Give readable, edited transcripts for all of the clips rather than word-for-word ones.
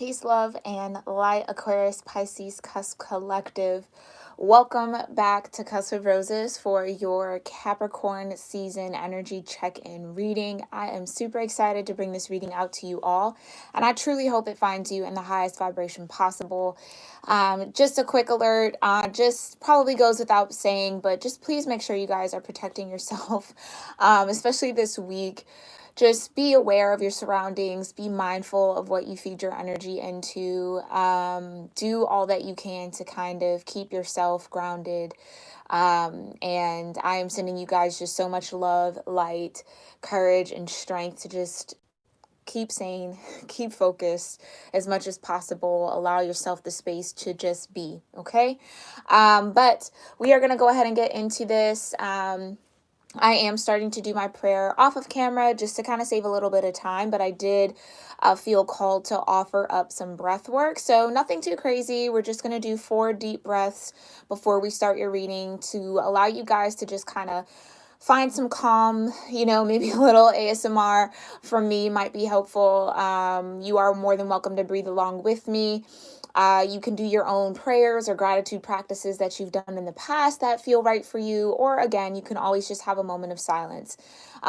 Peace, love, and light, Aquarius, Pisces, Cusp Collective. Welcome back to Cusp of Roses for your Capricorn season energy check-in reading. I am super excited to bring this reading out to you all, and I truly hope it finds you in the highest vibration possible. Just a quick alert, just probably goes without saying, but just please make sure you guys are protecting yourself, especially this week. Just be aware of your surroundings, be mindful of what you feed your energy into, do all that you can to kind of keep yourself grounded. And I am sending you guys just so much love, light, courage, and strength to just keep sane, keep focused as much as possible. Allow yourself the space to just be, okay? But we are going to go ahead and get into this. I am starting to do my prayer off of camera just to kind of save a little bit of time, but I did feel called to offer up some breath work. So nothing too crazy. We're just going to do 4 deep breaths before we start your reading to allow you guys to just kind of find some calm, maybe a little ASMR from me might be helpful. You are more than welcome to breathe along with me. You can do your own prayers or gratitude practices that you've done in the past that feel right for you. Or again, you can always just have a moment of silence.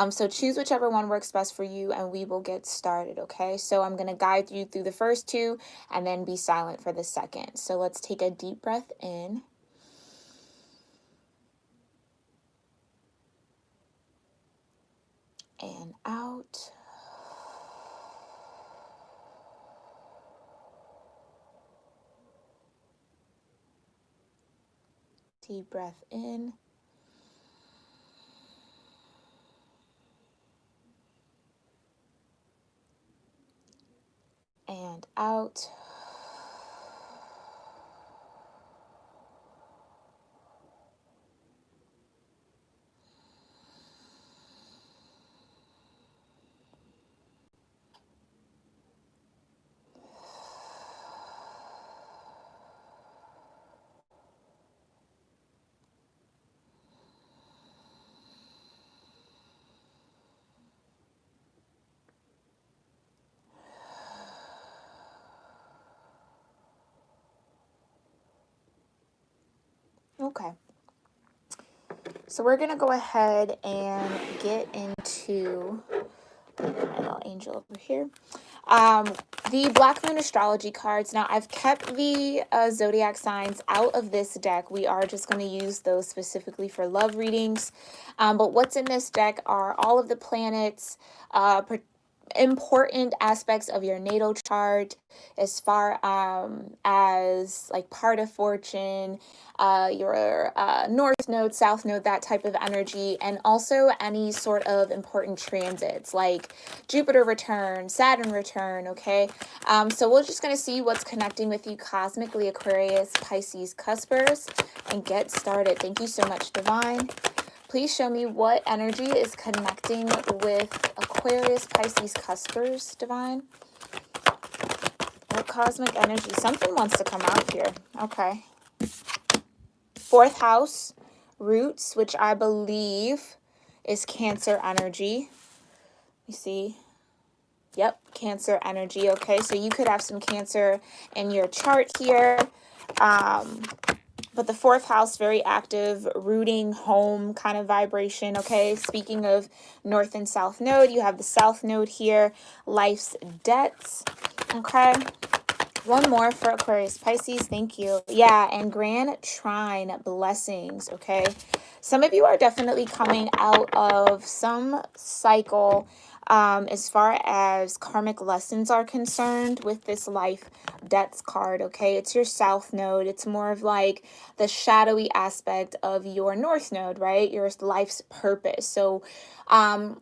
So choose whichever one works best for you and we will get started, okay? So I'm going to guide you through the first 2 and then be silent for the second. So let's take a deep breath in. And out. Deep breath in. And out. Okay. So we're going to go ahead and get into my little angel over here. The Black Moon astrology cards. Now, I've kept the zodiac signs out of this deck. We are just going to use those specifically for love readings. But what's in this deck are all of the planets, important aspects of your natal chart as far as like part of fortune, your north node, south node, that type of energy, and also any sort of important transits like Jupiter return, Saturn return, okay? So we're just going to see what's connecting with you cosmically, Aquarius, Pisces, Cuspers, and get started. Thank you so much, Divine. Please show me what energy is connecting with Aquarius, Pisces, Cuspers, Divine. What cosmic energy? Something wants to come out here. Okay. 4th house, roots, which I believe is Cancer energy. You see? Yep, Cancer energy. Okay, so you could have some Cancer in your chart here. But the 4th house, very active, rooting, home kind of vibration, okay? Speaking of north and south node, you have the south node here, life's debts, okay? One more for Aquarius, Pisces, thank you. Yeah, and grand trine, blessings, okay? Some of you are definitely coming out of some cycle as far as karmic lessons are concerned with this life debts card, okay? It's your south node. It's more of like the shadowy aspect of your north node, right? Your life's purpose. So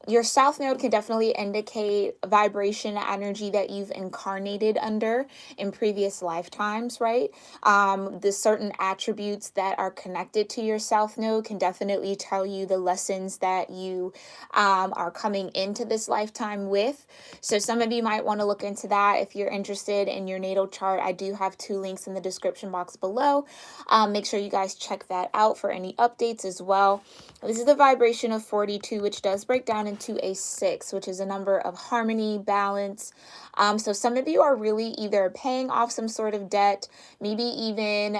your south node can definitely indicate vibration energy that you've incarnated under in previous lifetimes, right? The certain attributes that are connected to your south node can definitely tell you the lessons that you are coming into this lifetime with. So some of you might want to look into that if you're interested in your natal chart. I do have 2 links in the description box below. Make sure you guys check that out for any updates as well. This is the vibration of 42, which does break down into a 6, which is a number of harmony, balance. So some of you are really either paying off some sort of debt, maybe even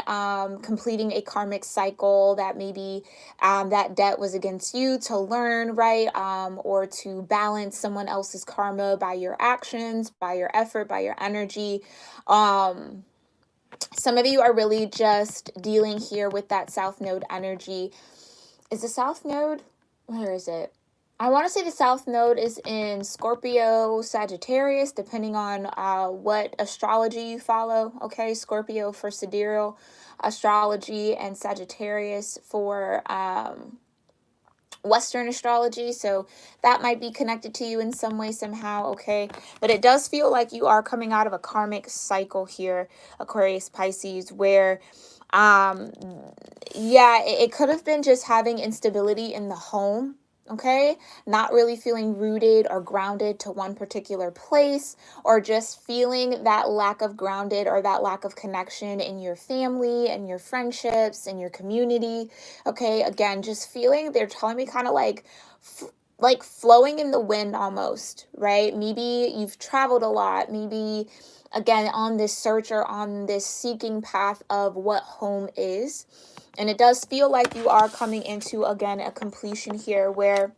completing a karmic cycle that maybe that debt was against you to learn, right? Or to balance someone else's karma by your actions, by your effort, by your energy. Some of you are really just dealing here with that South Node energy. Is the South Node? Where is it? I want to say the South Node is in Scorpio, Sagittarius, depending on what astrology you follow. Okay, Scorpio for sidereal astrology and Sagittarius for Western astrology. So that might be connected to you in some way, somehow. Okay, but it does feel like you are coming out of a karmic cycle here, Aquarius, Pisces, where yeah, it could have been just having instability in the home. Okay, not really feeling rooted or grounded to one particular place, or just feeling that lack of grounded or that lack of connection in your family and your friendships and your community. Okay, again, just feeling, they're telling me kind of like flowing in the wind almost, right? Maybe you've traveled a lot, maybe again on this search or on this seeking path of what home is. And it does feel like you are coming into, again, a completion here where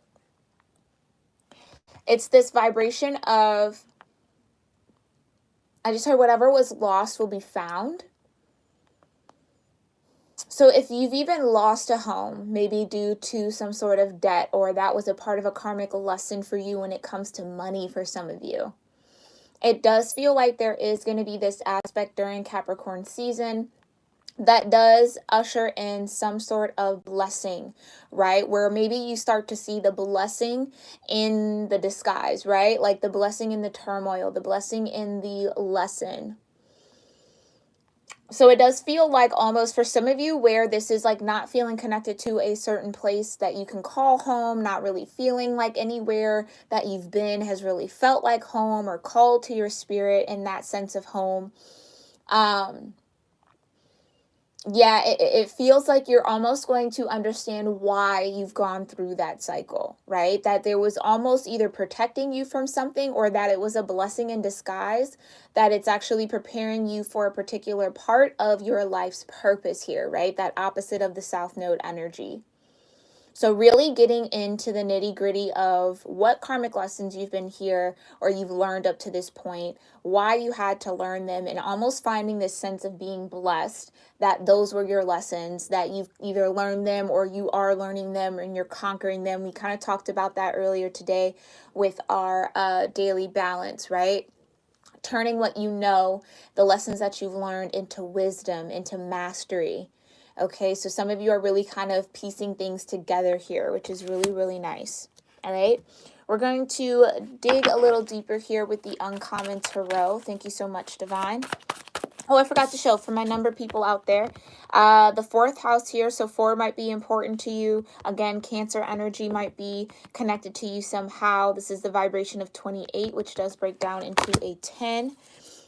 it's this vibration of, I just heard whatever was lost will be found. So if you've even lost a home, maybe due to some sort of debt, or that was a part of a karmic lesson for you when it comes to money for some of you, it does feel like there is going to be this aspect during Capricorn season that does usher in some sort of blessing, right? Where maybe you start to see the blessing in the disguise, right? Like the blessing in the turmoil, the blessing in the lesson. So it does feel like almost for some of you where this is like not feeling connected to a certain place that you can call home, not really feeling like anywhere that you've been has really felt like home or called to your spirit in that sense of home. Yeah, it feels like you're almost going to understand why you've gone through that cycle, right? That there was almost either protecting you from something, or that it was a blessing in disguise, that it's actually preparing you for a particular part of your life's purpose here, right? That opposite of the South Node energy. So really getting into the nitty gritty of what karmic lessons you've been here or you've learned up to this point, why you had to learn them, and almost finding this sense of being blessed that those were your lessons, that you've either learned them or you are learning them and you're conquering them. We kind of talked about that earlier today with our daily balance, right? Turning what you know, the lessons that you've learned, into wisdom, into mastery. Okay, so some of you are really kind of piecing things together here, which is really, really nice. All right, we're going to dig a little deeper here with the Uncommon Tarot. Thank you so much, Divine. Oh, I forgot to show for my number people out there. The 4th house here, so 4 might be important to you. Again, Cancer energy might be connected to you somehow. This is the vibration of 28, which does break down into a 10.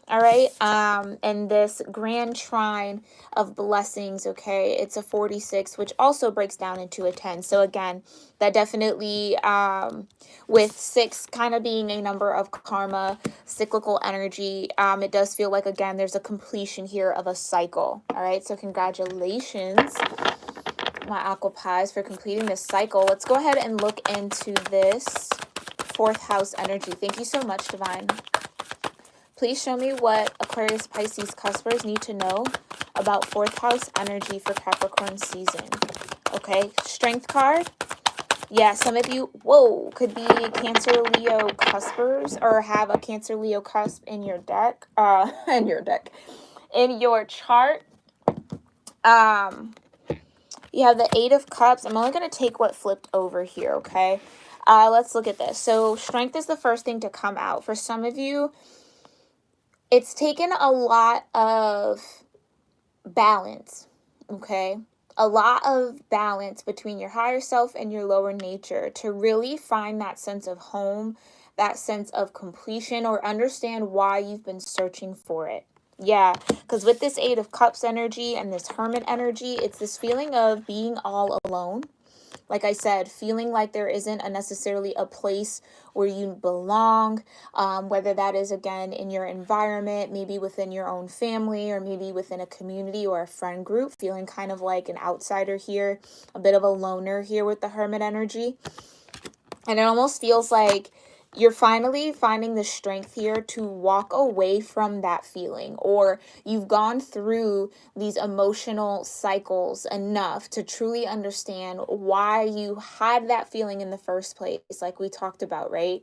All right, and this grand trine of blessings, okay, it's a 46, which also breaks down into a 10. So again, that definitely, with 6 kind of being a number of karma, cyclical energy, it does feel like, again, there's a completion here of a cycle. All right, so congratulations, my aqua pies, for completing this cycle. Let's go ahead and look into this 4th house energy. Thank you so much, Divine. Please show me what Aquarius, Pisces, cuspers need to know about 4th house energy for Capricorn season. Okay, Strength card. Yeah, some of you, whoa, could be Cancer, Leo, cuspers, or have a Cancer, Leo, cusp in your deck, in your chart. You have the 8 of Cups. I'm only going to take what flipped over here, okay? Let's look at this. So Strength is the first thing to come out. For some of you, it's taken a lot of balance, okay? A lot of balance between your higher self and your lower nature to really find that sense of home, that sense of completion or understand why you've been searching for it. Yeah, because with this Eight of Cups energy and this Hermit energy, it's this feeling of being all alone. Like I said, feeling like there isn't necessarily a place where you belong, whether that is, again, in your environment, maybe within your own family, or maybe within a community or a friend group, feeling kind of like an outsider here, a bit of a loner here with the Hermit energy. And it almost feels like you're finally finding the strength here to walk away from that feeling, or you've gone through these emotional cycles enough to truly understand why you had that feeling in the first place, like we talked about, right?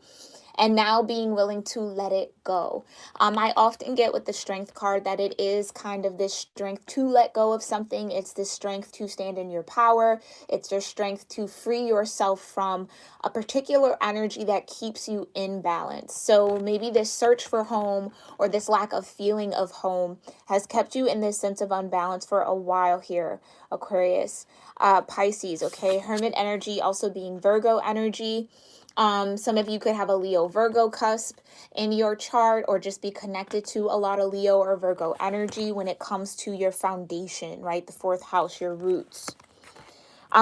And now being willing to let it go. I often get with the strength card that it is kind of this strength to let go of something. It's this strength to stand in your power. It's your strength to free yourself from a particular energy that keeps you in balance. So maybe this search for home or this lack of feeling of home has kept you in this sense of unbalance for a while here, Aquarius, Pisces, okay? Hermit energy also being Virgo energy. Some of you could have a Leo Virgo cusp in your chart, or just be connected to a lot of Leo or Virgo energy when it comes to your foundation, right? The fourth house, your roots.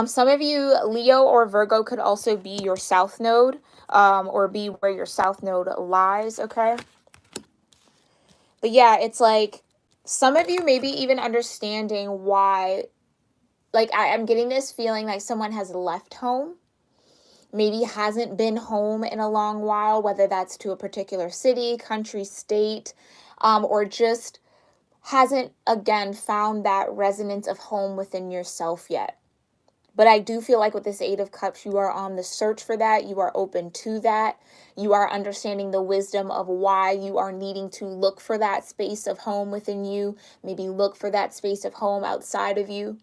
Some of you, Leo or Virgo, could also be your south node, or be where your south node lies, okay? But yeah, it's like some of you maybe even understanding why, like I'm getting this feeling like someone has left home, maybe hasn't been home in a long while, whether that's to a particular city, country, state, or just hasn't, again, found that resonance of home within yourself yet. But I do feel like with this Eight of Cups, you are on the search for that. You are open to that. You are understanding the wisdom of why you are needing to look for that space of home within you. Maybe look for that space of home outside of you.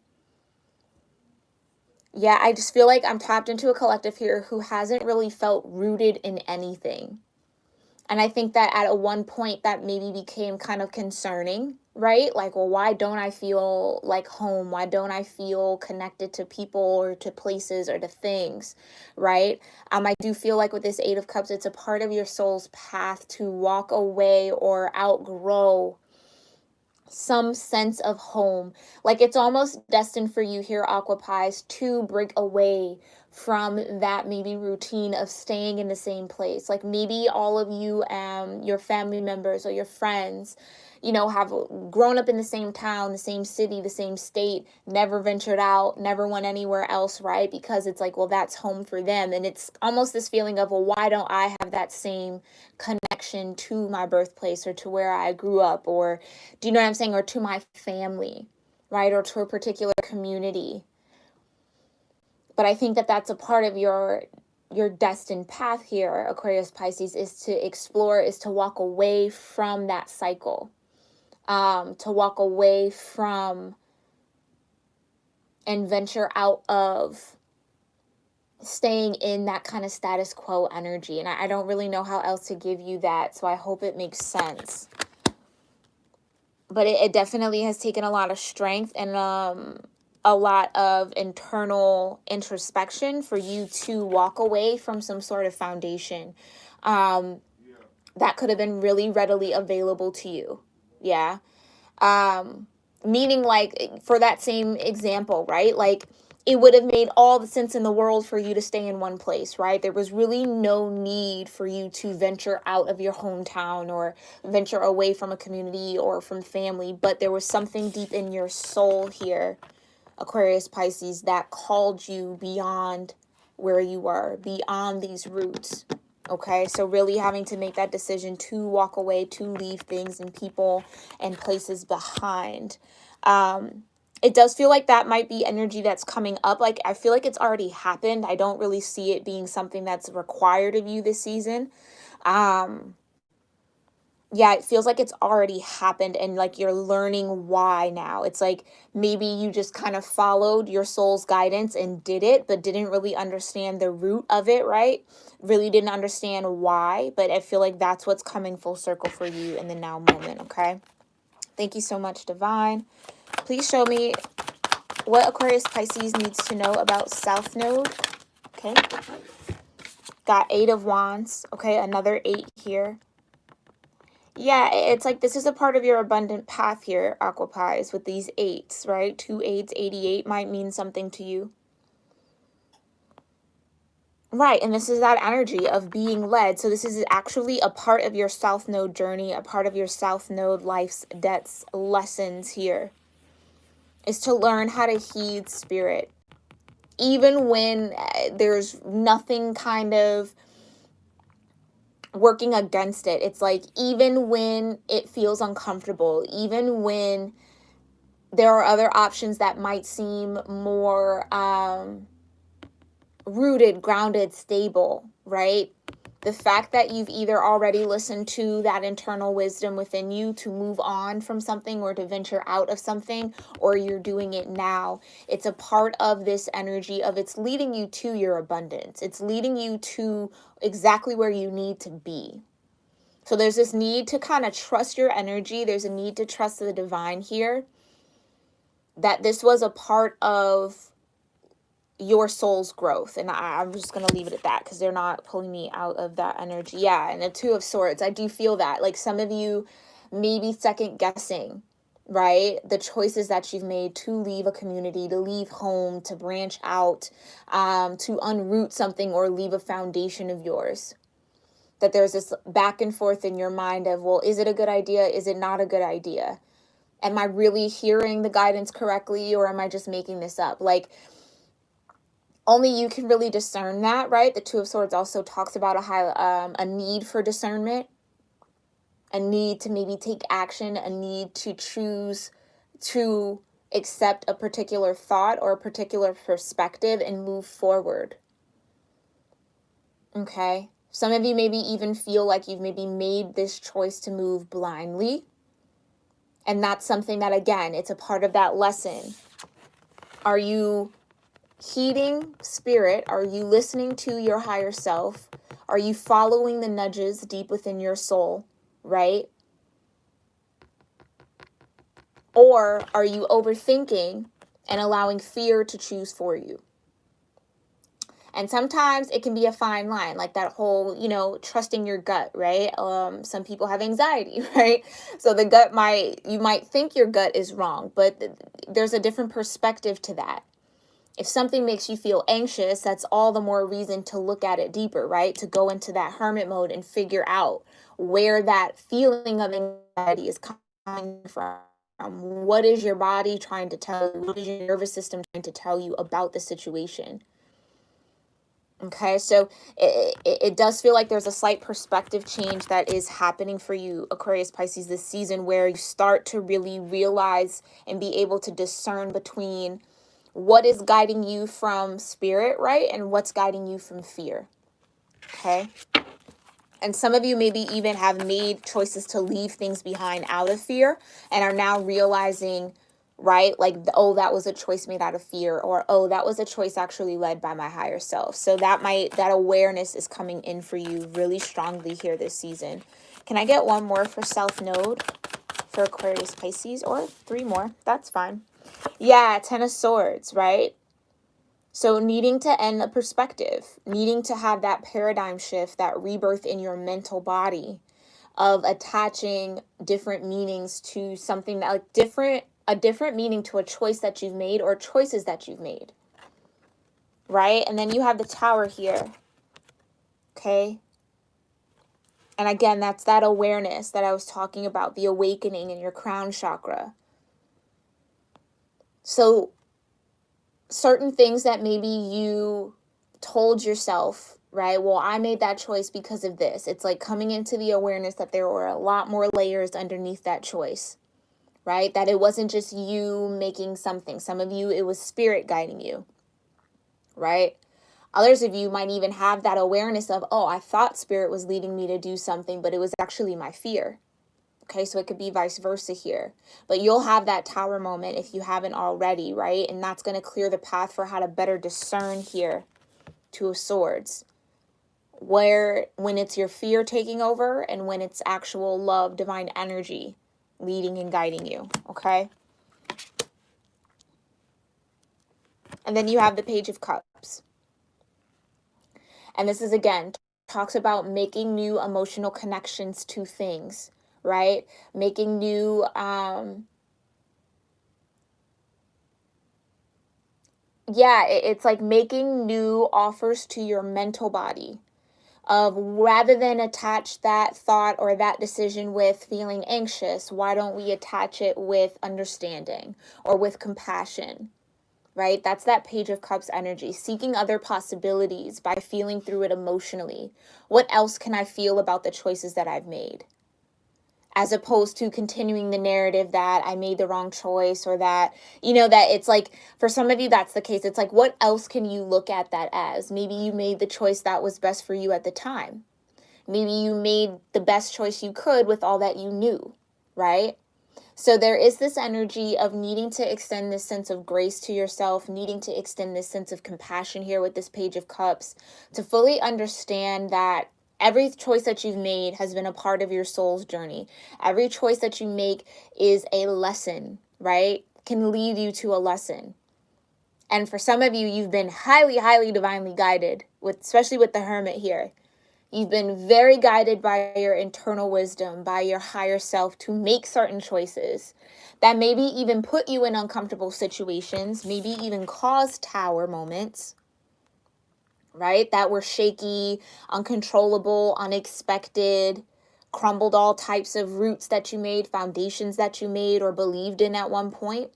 Yeah, I just feel like I'm tapped into a collective here who hasn't really felt rooted in anything. And I think that at one point that maybe became kind of concerning, right? Like, well, why don't I feel like home? Why don't I feel connected to people or to places or to things, right? I do feel like with this Eight of Cups, it's a part of your soul's path to walk away or outgrow some sense of home. Like it's almost destined for you here, Aquapies, to break away from that maybe routine of staying in the same place. Like maybe all of you, your family members or your friends, you know, have grown up in the same town, the same city, the same state, never ventured out, never went anywhere else, right? Because it's like, well, that's home for them. And it's almost this feeling of, well, why don't I have that same connection to my birthplace or to where I grew up, or do you know what I'm saying? Or to my family, right? Or to a particular community. But I think that that's a part of your destined path here, Aquarius Pisces, is to explore, is to walk away from that cycle, to walk away from and venture out of staying in that kind of status quo energy. And I don't really know how else to give you that, so I hope it makes sense. But it definitely has taken a lot of strength and a lot of internal introspection for you to walk away from some sort of foundation that could have been really readily available to you. Yeah. Meaning, like, for that same example, right? Like, it would have made all the sense in the world for you to stay in one place, right? There was really no need for you to venture out of your hometown or venture away from a community or from family, but there was something deep in your soul here, Aquarius Pisces, that called you beyond where you were, beyond these roots. Okay, so really having to make that decision to walk away, to leave things and people and places behind. It does feel like that might be energy that's coming up. Like, I feel like it's already happened. I don't really see it being something that's required of you this season. Yeah, it feels like it's already happened and like you're learning why now. It's like maybe you just kind of followed your soul's guidance and did it, but didn't really understand the root of it, right? Really didn't understand why, but I feel like that's what's coming full circle for you in the now moment, okay? Thank you so much, Divine. Please show me what Aquarius Pisces needs to know about South Node, okay? Got 8 of Wands. Okay, another 8 here. Yeah, it's like this is a part of your abundant path here, Aqua Pies, with these 8s, right? 2 8s, 88 might mean something to you. Right, and this is that energy of being led. So this is actually a part of your South Node journey, a part of your South Node life's debts, lessons here, is to learn how to heed spirit. Even when there's nothing kind of working against it. It's like, even when it feels uncomfortable, even when there are other options that might seem more rooted, grounded, stable, right? The fact that you've either already listened to that internal wisdom within you to move on from something or to venture out of something, or you're doing it now, it's a part of this energy of it's leading you to your abundance. It's leading you to exactly where you need to be. So there's this need to kind of trust your energy. There's a need to trust the divine here, that this was a part of your soul's growth. And I'm just going to leave it at that because they're not pulling me out of that energy. Yeah, and the 2 of Swords, I do feel that. Like some of you may be second guessing, right? The choices that you've made to leave a community, to leave home, to branch out, to unroot something or leave a foundation of yours. That there's this back and forth in your mind of, well, is it a good idea? Is it not a good idea? Am I really hearing the guidance correctly, or am I just making this up? Like, only you can really discern that, right? The 2 of Swords also talks about a need for discernment, a need to maybe take action, a need to choose to accept a particular thought or a particular perspective and move forward. Okay? Some of you maybe even feel like you've maybe made this choice to move blindly. And that's something that, again, it's a part of that lesson. Are you heeding spirit? Are you listening to your higher self? Are you following the nudges deep within your soul, right? Or are you overthinking and allowing fear to choose for you? And sometimes it can be a fine line, like that whole, trusting your gut, right? Some people have anxiety, right? So you might think your gut is wrong, but there's a different perspective to that. If something makes you feel anxious, that's all the more reason to look at it deeper, right? To go into that hermit mode and figure out where that feeling of anxiety is coming from. What is your body trying to tell you? What is your nervous system trying to tell you about the situation? Okay, so it does feel like there's a slight perspective change that is happening for you, Aquarius Pisces, this season, where you start to really realize and be able to discern between what is guiding you from spirit, right? And what's guiding you from fear. Okay. And some of you maybe even have made choices to leave things behind out of fear and are now realizing, right? Like, oh, that was a choice made out of fear, or, oh, that was a choice actually led by my higher self. So that awareness is coming in for you really strongly here this season. Can I get one more for South Node for Aquarius Pisces, or 3 more? That's fine. Yeah, 10 of Swords, right? So needing to end a perspective, needing to have that paradigm shift, that rebirth in your mental body of attaching different meanings to something that, like, a different meaning to a choice that you've made or choices that you've made, right? And then you have the Tower here, okay? And again, that's that awareness that I was talking about, the awakening in your crown chakra. So certain things that maybe you told yourself, right? Well, I made that choice because of this. It's like coming into the awareness that there were a lot more layers underneath that choice, right? That it wasn't just you making something. Some of you, it was spirit guiding you, right? Others of you might even have that awareness of, oh, I thought spirit was leading me to do something, but it was actually my fear. Okay, so it could be vice versa here. But you'll have that Tower moment if you haven't already, right? And that's going to clear the path for how to better discern here. 2 of Swords. When it's your fear taking over and when it's actual love, divine energy leading and guiding you, okay? And then you have the Page of Cups. And this is, again, talks about making new emotional connections to things, right? Making new, it's like making new offers to your mental body, of rather than attach that thought or that decision with feeling anxious, why don't we attach it with understanding or with compassion, right? That's that Page of Cups energy, seeking other possibilities by feeling through it emotionally. What else can I feel about the choices that I've made? As opposed to continuing the narrative that I made the wrong choice, or that, that it's like, for some of you, that's the case. It's like, what else can you look at that as? Maybe you made the choice that was best for you at the time. Maybe you made the best choice you could with all that you knew, right? So there is this energy of needing to extend this sense of grace to yourself, needing to extend this sense of compassion here with this Page of Cups, to fully understand that every choice that you've made has been a part of your soul's journey. Every choice that you make is a lesson, right? Can lead you to a lesson. And for some of you, you've been highly, highly divinely guided, especially with the Hermit here. You've been very guided by your internal wisdom, by your higher self, to make certain choices that maybe even put you in uncomfortable situations, maybe even cause tower moments, right? That were shaky, uncontrollable, unexpected, crumbled all types of roots that you made, foundations that you made or believed in at one point,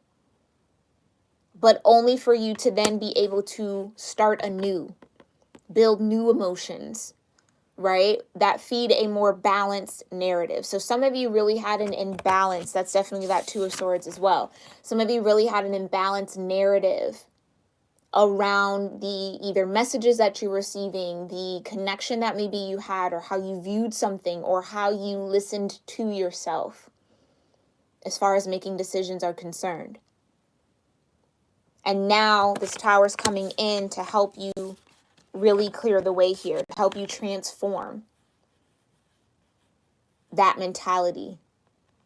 but only for you to then be able to start anew, build new emotions, right? That feed a more balanced narrative. So some of you really had an imbalance. That's definitely that Two of Swords as well. Some of you really had an imbalanced narrative around the either messages that you're receiving, the connection that maybe you had, or how you viewed something, or how you listened to yourself as far as making decisions are concerned. And now this tower's coming in to help you really clear the way here, to help you transform that mentality,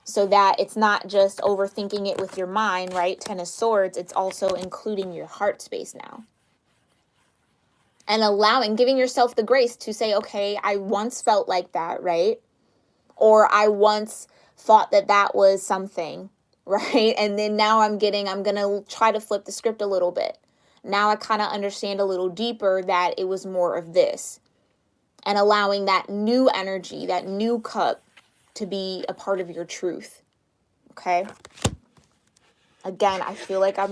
so that it's not just overthinking it with your mind, right? Ten of Swords, it's also including your heart space now. And giving yourself the grace to say, okay, I once felt like that, right? Or I once thought that that was something, right? And then now I'm going to try to flip the script a little bit. Now I kind of understand a little deeper that it was more of this. And allowing that new energy, that new cup, to be a part of your truth. Okay? Again, I feel like I'm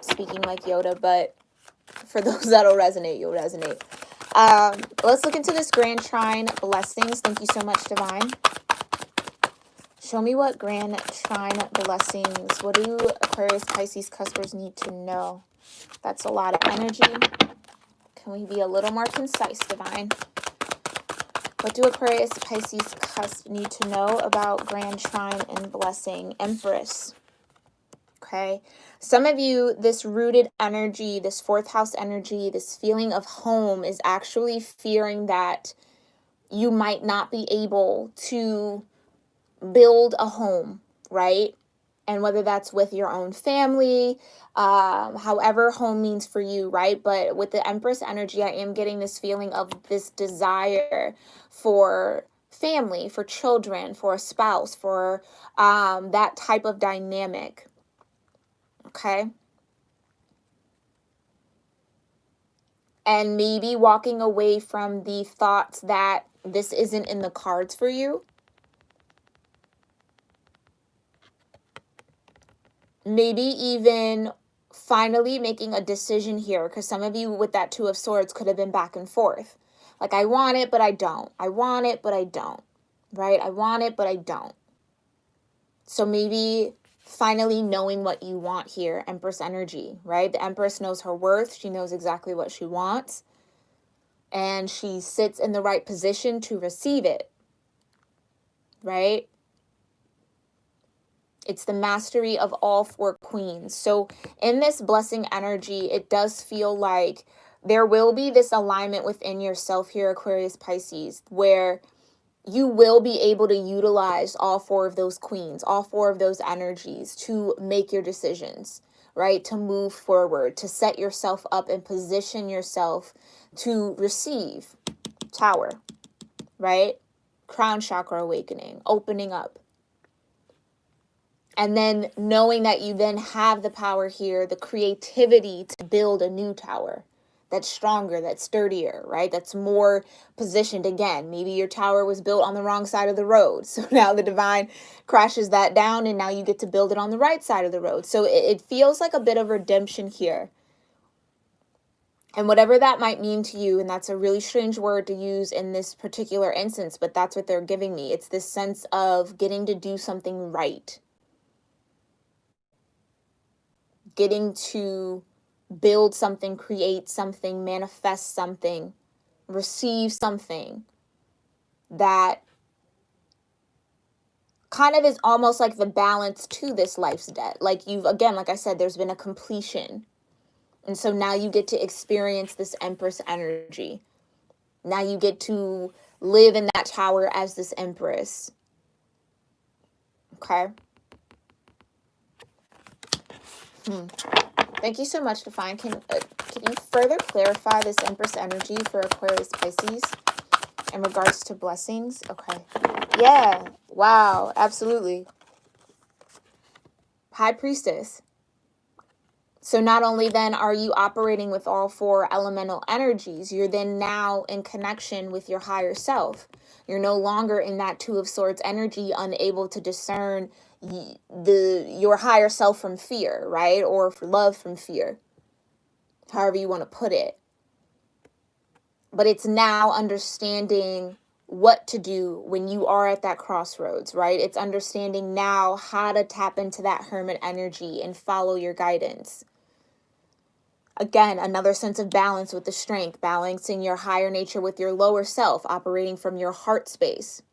speaking like Yoda, but for those that'll resonate, you'll resonate. Let's look into this Grand Trine blessings. Thank you so much, Divine. Show me what Grand Trine blessings. What do Aquarius, Pisces, cuspers need to know? That's a lot of energy. Can we be a little more concise, Divine? What do Aquarius, Pisces, cusp need to know about Grand Trine and blessing? Empress. Okay. Some of you, this rooted energy, this fourth house energy, this feeling of home is actually fearing that you might not be able to build a home, right? And whether that's with your own family, however home means for you, right? But with the Empress energy, I am getting this feeling of this desire for family, for children, for a spouse, for that type of dynamic. Okay? And maybe walking away from the thoughts that this isn't in the cards for you. Maybe even finally making a decision here, because some of you with that Two of Swords could have been back and forth. Like, I want it, but I don't. I want it, but I don't. Right? I want it, but I don't. So maybe finally knowing what you want here, Empress energy, right? The Empress knows her worth. She knows exactly what she wants. And she sits in the right position to receive it. Right? It's the mastery of all four queens. So in this blessing energy, it does feel like there will be this alignment within yourself here, Aquarius, Pisces, where you will be able to utilize all four of those queens, all four of those energies to make your decisions, right? To move forward, to set yourself up and position yourself to receive, Tower, right? Crown chakra awakening, opening up. And then knowing that you then have the power here, the creativity to build a new tower that's stronger, that's sturdier, right? That's more positioned again. Maybe your tower was built on the wrong side of the road. So now the divine crashes that down and now you get to build it on the right side of the road. So it feels like a bit of redemption here. And whatever that might mean to you, and that's a really strange word to use in this particular instance, but that's what they're giving me. It's this sense of getting to do something right. Getting to build something, create something, manifest something, receive something that kind of is almost like the balance to this life's debt. Like you've, again, like I said, there's been a completion. And so now you get to experience this Empress energy. Now you get to live in that tower as this Empress. Okay. Thank you so much, Divine. Can you further clarify this Empress energy for Aquarius Pisces in regards to blessings? Okay. Yeah. Wow. Absolutely. High Priestess. So not only then are you operating with all four elemental energies, you're then now in connection with your higher self. You're no longer in that Two of Swords energy, unable to discern your higher self from fear, right? Or love from fear, however you want to put it. But it's now understanding what to do when you are at that crossroads, right? It's understanding now how to tap into that hermit energy and follow your guidance. Again, another sense of balance with the strength, balancing your higher nature with your lower self, operating from your heart space.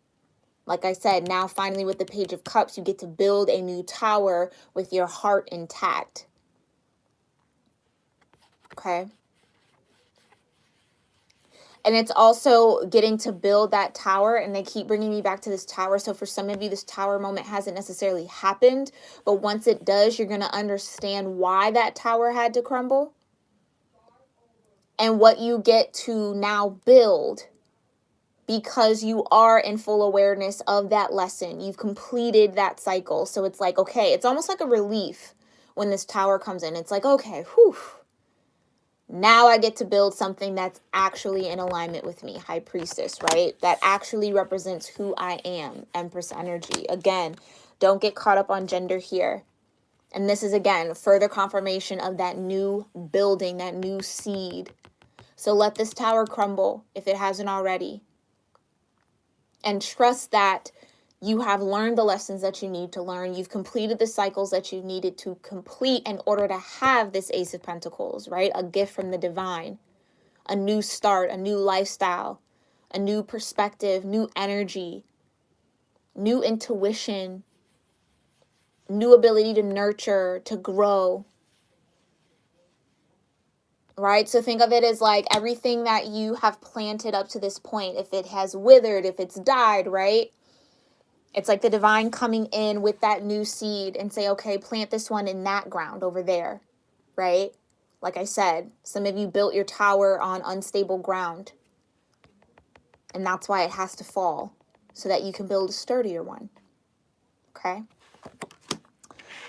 Like I said, now finally with the Page of Cups, you get to build a new tower with your heart intact. Okay. And it's also getting to build that tower, and they keep bringing me back to this tower. So for some of you, this tower moment hasn't necessarily happened, but once it does, you're going to understand why that tower had to crumble and what you get to now build, because you are in full awareness of that lesson. You've completed that cycle. So it's like, okay, it's almost like a relief when this tower comes in. It's like, okay, whew. Now I get to build something that's actually in alignment with me, High Priestess, right? That actually represents who I am, Empress energy. Again, don't get caught up on gender here. And this is, again, further confirmation of that new building, that new seed. So let this tower crumble if it hasn't already. And trust that you have learned the lessons that you need to learn. You've completed the cycles that you needed to complete in order to have this Ace of Pentacles, right? A gift from the divine, a new start, a new lifestyle, a new perspective, new energy, new intuition, new ability to nurture, to grow, right? So think of it as like everything that you have planted up to this point, if it has withered, if it's died, right? It's like the divine coming in with that new seed and say, okay, plant this one in that ground over there, right? Like I said, some of you built your tower on unstable ground, and that's why it has to fall, so that you can build a sturdier one, okay?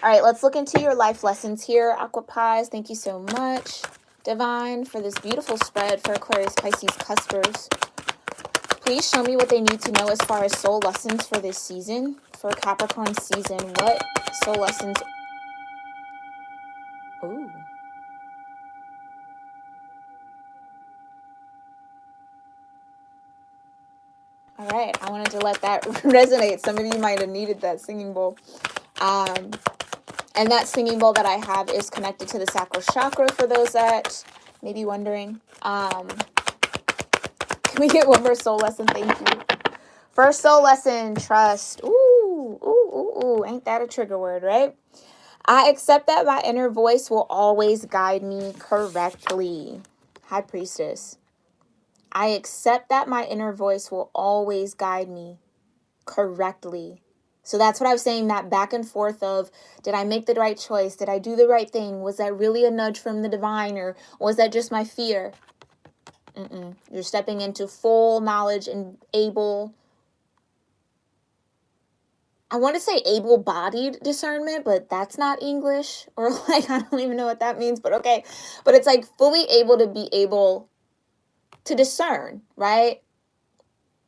All right, let's look into your life lessons here, Aqua Pies. Thank you so much, Divine, for this beautiful spread for Aquarius, Pisces, Cuspers. Please show me what they need to know as far as soul lessons for this season, for Capricorn season. What soul lessons? Ooh. All right, I wanted to let that resonate. Some of you might have needed that singing bowl. And that singing bowl that I have is connected to the sacral chakra for those that may be wondering. Can we get one more soul lesson? Thank you. First soul lesson, trust. Ooh, ain't that a trigger word, right? I accept that my inner voice will always guide me correctly. High Priestess. I accept that my inner voice will always guide me correctly. So that's what I was saying, that back and forth of, did I make the right choice? Did I do the right thing? Was that really a nudge from the divine, or was that just my fear? You're stepping into full knowledge and I want to say able-bodied discernment, but that's not English, or like, I don't even know what that means, but okay. But it's like fully able to be able to discern, right?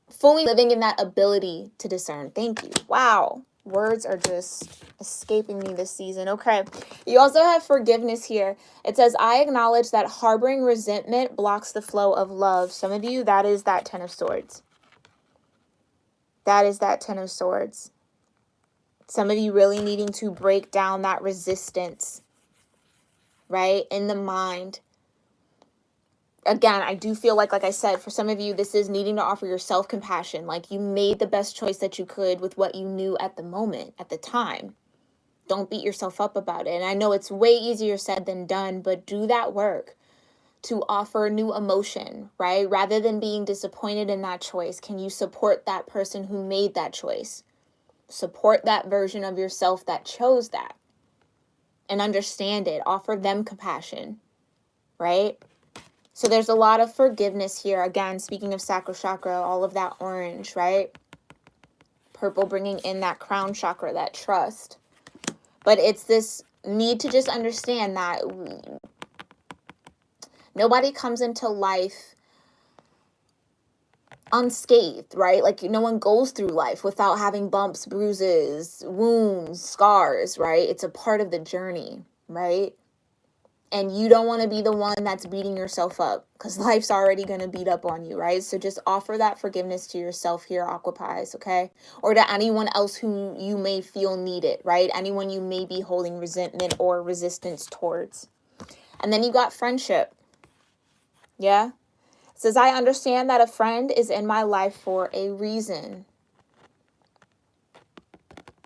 Fully living in that ability to discern. Thank you. Wow. Words are just escaping me this season. Okay. You also have forgiveness here. It says, I acknowledge that harboring resentment blocks the flow of love. Some of you, that is that Ten of Swords. That is that Ten of Swords. Some of you really needing to break down that resistance, right? In the mind. Again, I do feel like I said, for some of you, this is needing to offer yourself compassion. Like, you made the best choice that you could with what you knew at the moment, at the time. Don't beat yourself up about it. And I know it's way easier said than done, but do that work to offer new emotion, right? Rather than being disappointed in that choice, can you support that person who made that choice? Support that version of yourself that chose that and understand it. Offer them compassion, right? So there's a lot of forgiveness here. Again, speaking of sacral chakra, all of that orange, right? Purple bringing in that crown chakra, that trust. But it's this need to just understand that nobody comes into life unscathed, right? Like, no one goes through life without having bumps, bruises, wounds, scars, right? It's a part of the journey, right? And you don't want to be the one that's beating yourself up, because life's already going to beat up on you, right? So just offer that forgiveness to yourself here, Aqua-Pies, okay? Or to anyone else who you may feel need it, right? Anyone you may be holding resentment or resistance towards. And then you got friendship. Yeah? It says, I understand that a friend is in my life for a reason.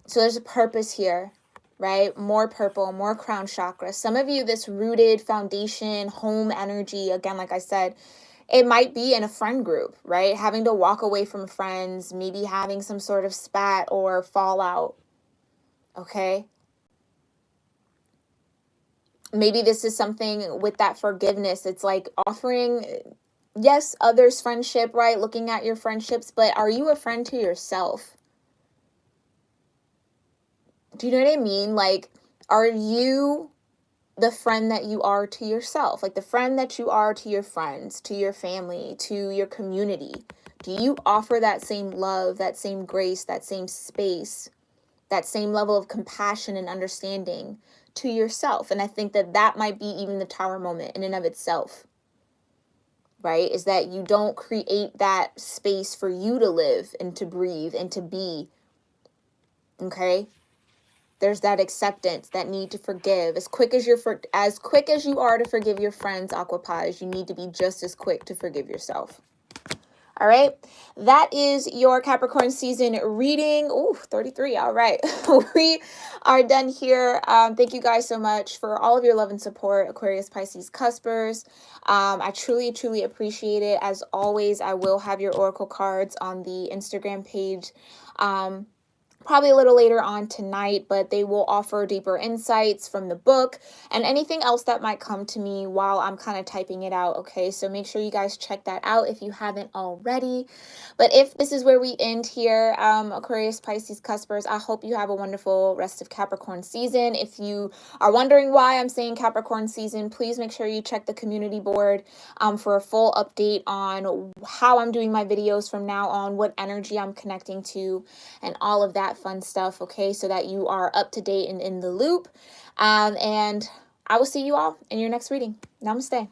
So there's a purpose here, right? More purple, more crown chakra. Some of you, this rooted foundation, home energy, again, like I said, it might be in a friend group, right? Having to walk away from friends, maybe having some sort of spat or fallout, okay? Maybe this is something with that forgiveness. It's like offering, yes, others' friendship, right? Looking at your friendships, but are you a friend to yourself? Do you know what I mean? Like, are you the friend that you are to yourself? Like the friend that you are to your friends, to your family, to your community? Do you offer that same love, that same grace, that same space, that same level of compassion and understanding to yourself? And I think that that might be even the Tower moment in and of itself, right? Is that you don't create that space for you to live and to breathe and to be, okay? There's that acceptance, that need to forgive. As quick as you are to forgive your friends, Aqua-Pies, you need to be just as quick to forgive yourself. All right, that is your Capricorn season reading. Ooh, 33. All right, we are done here. Thank you guys so much for all of your love and support, Aquarius, Pisces, Cuspers. I truly, truly appreciate it. As always, I will have your oracle cards on the Instagram page. Probably a little later on tonight, but they will offer deeper insights from the book and anything else that might come to me while I'm kind of typing it out, okay? So make sure you guys check that out if you haven't already. But if this is where we end here, Aquarius, Pisces, Cuspers, I hope you have a wonderful rest of Capricorn season. If you are wondering why I'm saying Capricorn season, please make sure you check the community board for a full update on how I'm doing my videos from now on, what energy I'm connecting to, and all of that fun stuff, okay, so that you are up to date and in the loop. And I will see you all in your next reading. Namaste.